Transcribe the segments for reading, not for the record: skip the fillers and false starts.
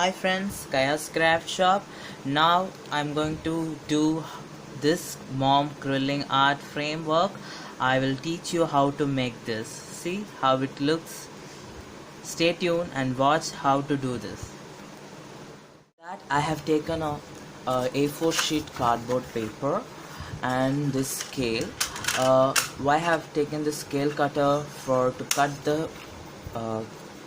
Hi friends, Kaya's Craft Shop. Now I'm going to do this mom quilling art framework. I will teach you how to make this. See how it looks. Stay tuned and watch how to do this. That I have taken a4 sheet cardboard paper and this scale. Why I have taken the scale cutter for to cut the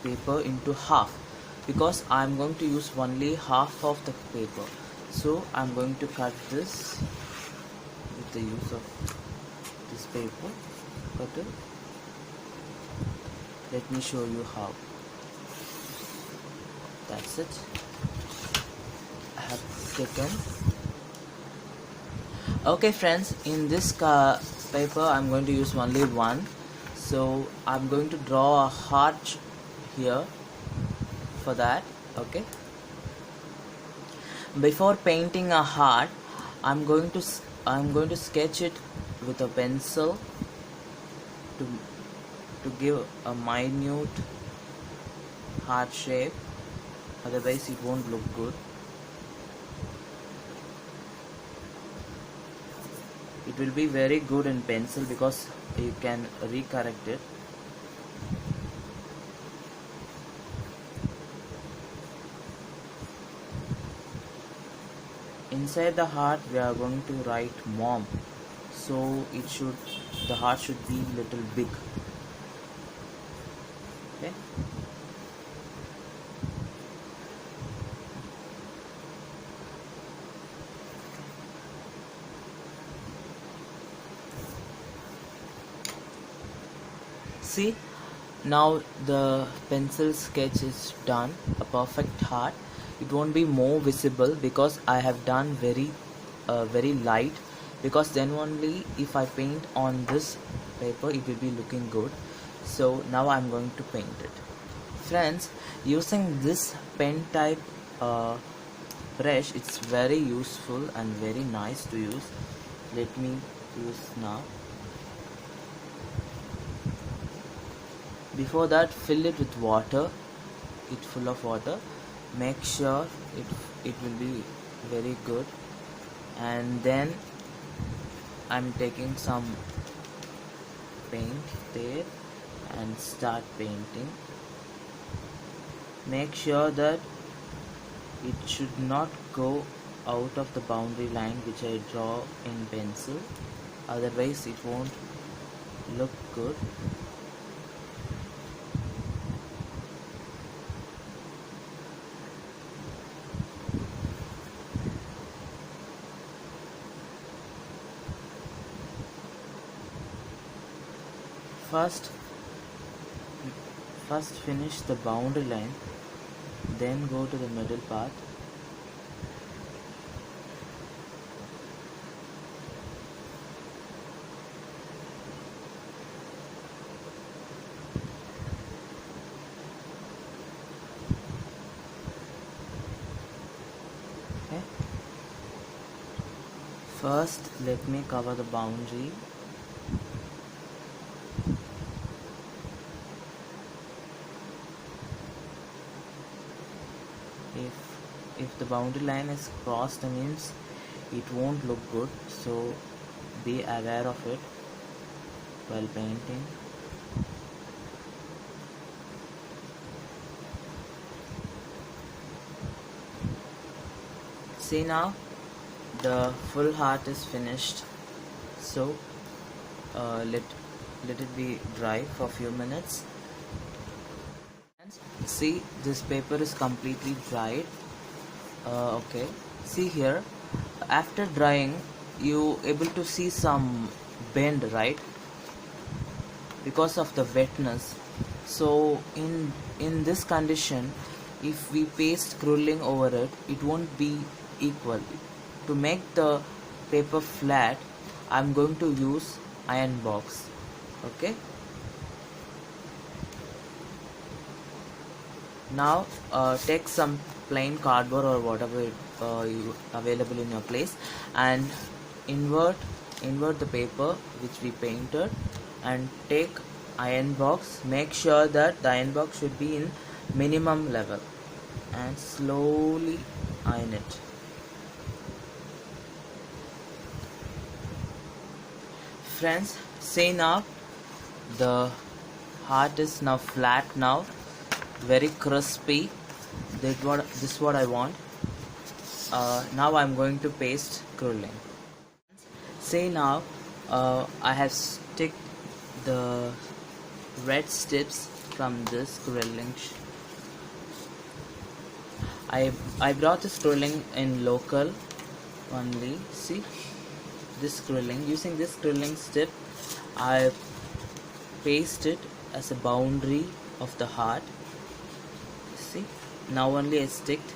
paper into half, because I'm going to use only half of the paper. So I'm going to cut this with the use of this paper cutter. Let me show you how. That's it. I have taken. Okay friends, in this paper I'm going to use only one. So I'm going to draw a heart here for that. Okay, before painting a heart, I'm going to sketch it with a pencil to give a minute heart shape, otherwise it won't look good. It will be very good in pencil because you can recorrect it. Inside the heart we are going to write mom, so the heart should be little big. Okay, see, now the pencil sketch is done, a perfect heart. It won't be more visible because I have done very light, because then only if I paint on this paper it will be looking good. So now I'm going to paint it. Friends, using this pen type brush, it's very useful and very nice to use. Let me use now. Before that, fill it with water, full of water. Make sure it will be very good, and then I'm taking some paint there and start painting. Make sure that it should not go out of the boundary line which I draw in pencil, otherwise it won't look good. First finish the boundary line, then go to the middle part. Okay. First, let me cover the boundary. If the boundary line is crossed, that means it won't look good, so be aware of it while painting. See, now the full heart is finished, so let it be dry for a few minutes. See, this paper is completely dried. Okay, see here, after drying you able to see some bend, right, because of the wetness. So in this condition, if we paste quilling over it, it won't be equal. To make the paper flat, I'm going to use iron box. Okay, now take some plain cardboard or whatever you available in your place, and invert the paper which we painted, and take iron box. Make sure that the iron box should be in minimum level. and slowly iron it. Friends, see now the heart is now flat now, very crispy. This is what I want. Now I'm going to paste quilling. See now, I have stick the red strips from this quilling. I brought this quilling in local only. See this quilling. Using this quilling strip, I paste it as a boundary of the heart. See, now only I sticked.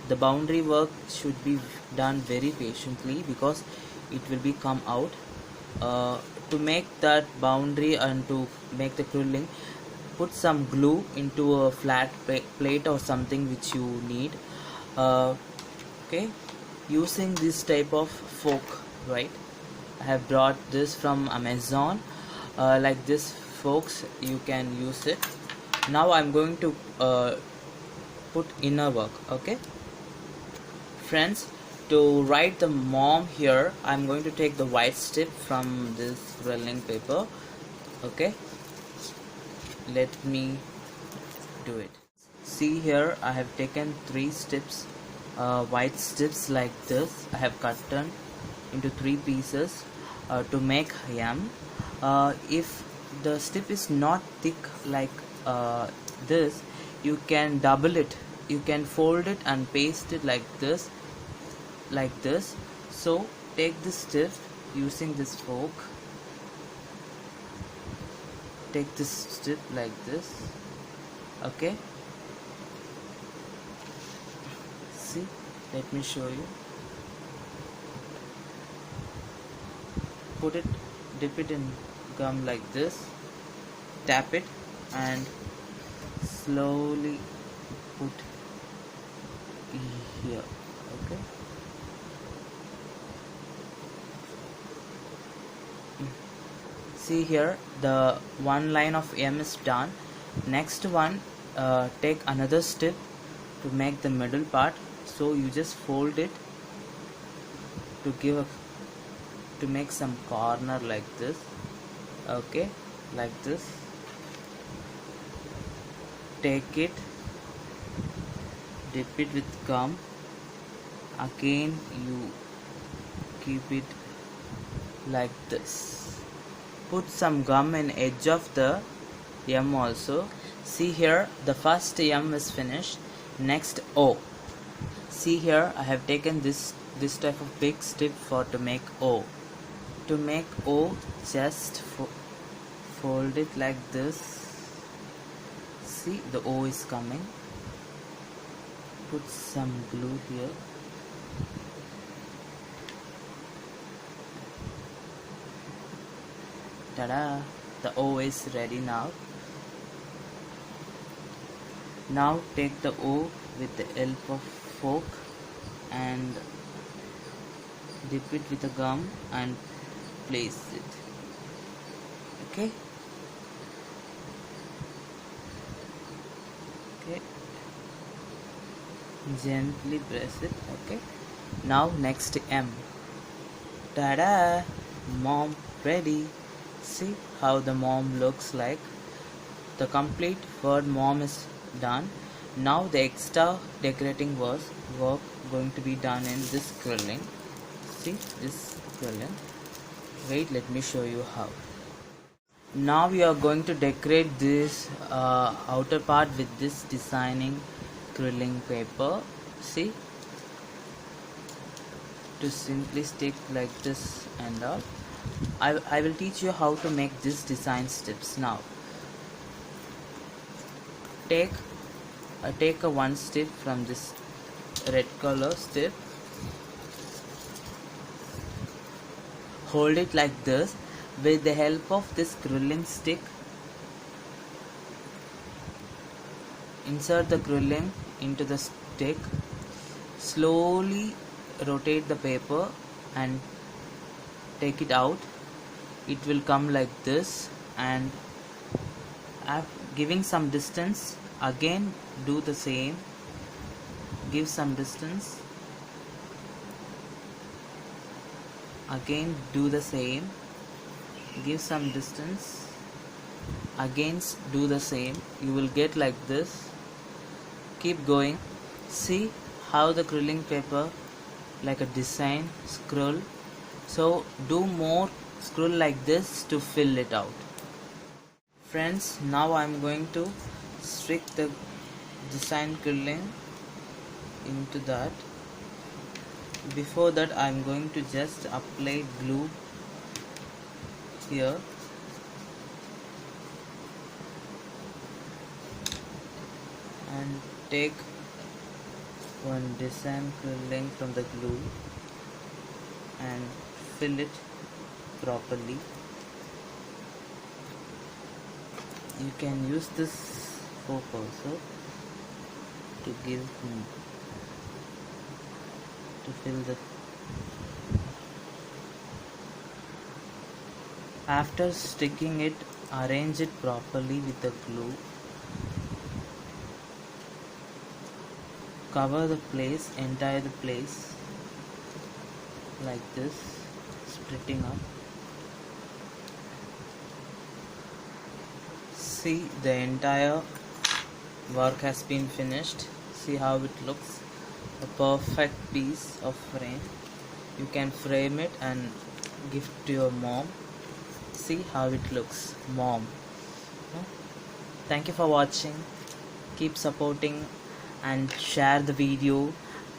The boundary work should be done very patiently because it will be come out. To make that boundary and to make the quilling, put some glue into a flat plate or something which you need. Okay, using this type of fork, right? I have brought this from Amazon. Like this forks, you can use it. Now I'm going to put inner work. Okay, friends, to write the mom here, I'm going to take the white strip from this quilling paper. Okay, let me do it. See here, I have taken 3 strips, white strips like this. I have cut them into 3 pieces to make yam. If the strip is not thick like this, you can double it. You can fold it and paste it like this. So take this strip using this fork. Take this strip like this. Okay, see, let me show you. Put it, dip it in gum like this, tap it and slowly put here. Okay, see here, the one line of M is done. Next one, take another strip to make the middle part. So you just fold it to make some corner like this. Okay, like this. Take it, dip it with gum. Again you keep it like this. Put some gum in edge of the M also. See here, the first M is finished. Next O. See here, I have taken this type of big strip for to make O. To make O, just fold it like this. See, the O is coming. Put some glue here. Ta-da! The O is ready now. Now take the O with the help of fork and dip it with a gum and place it. Okay. Okay. Gently press it. Okay. Now next M. Ta-da! Mom ready. See how the mom looks like. The complete word mom is done. Now the extra decorating work going to be done in this quilling. See this quilling. Wait, let me show you how. Now we are going to decorate this outer part with this designing quilling paper. See, to simply stick like this and all. I will teach you how to make this design strips now. Take a one strip from this red color strip. Hold it like this. With the help of this quilling stick, insert the quilling into the stick. Slowly rotate the paper and take it out. It will come like this, and giving some distance, again do the same. Give some distance. Again do the same. Give some distance. Again do the same. You will get like this. Keep going. See how the quilling paper like a design scroll. So do more scroll like this to fill it out. Friends, now I am going to stick the design quilling into that. Before that I am going to just apply glue here. And take one design quilling from the glue and fill it properly. You can use this fork also to fill the. After sticking it, arrange it properly with the glue. Cover the place, entire the place like this, splitting up. See, the entire work has been finished. See how it looks, a perfect piece of frame. You can frame it and give to your mom. See how it looks, mom. Thank you for watching. Keep supporting and share the video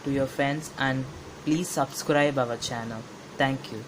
to your friends, and please subscribe our channel. Thank you.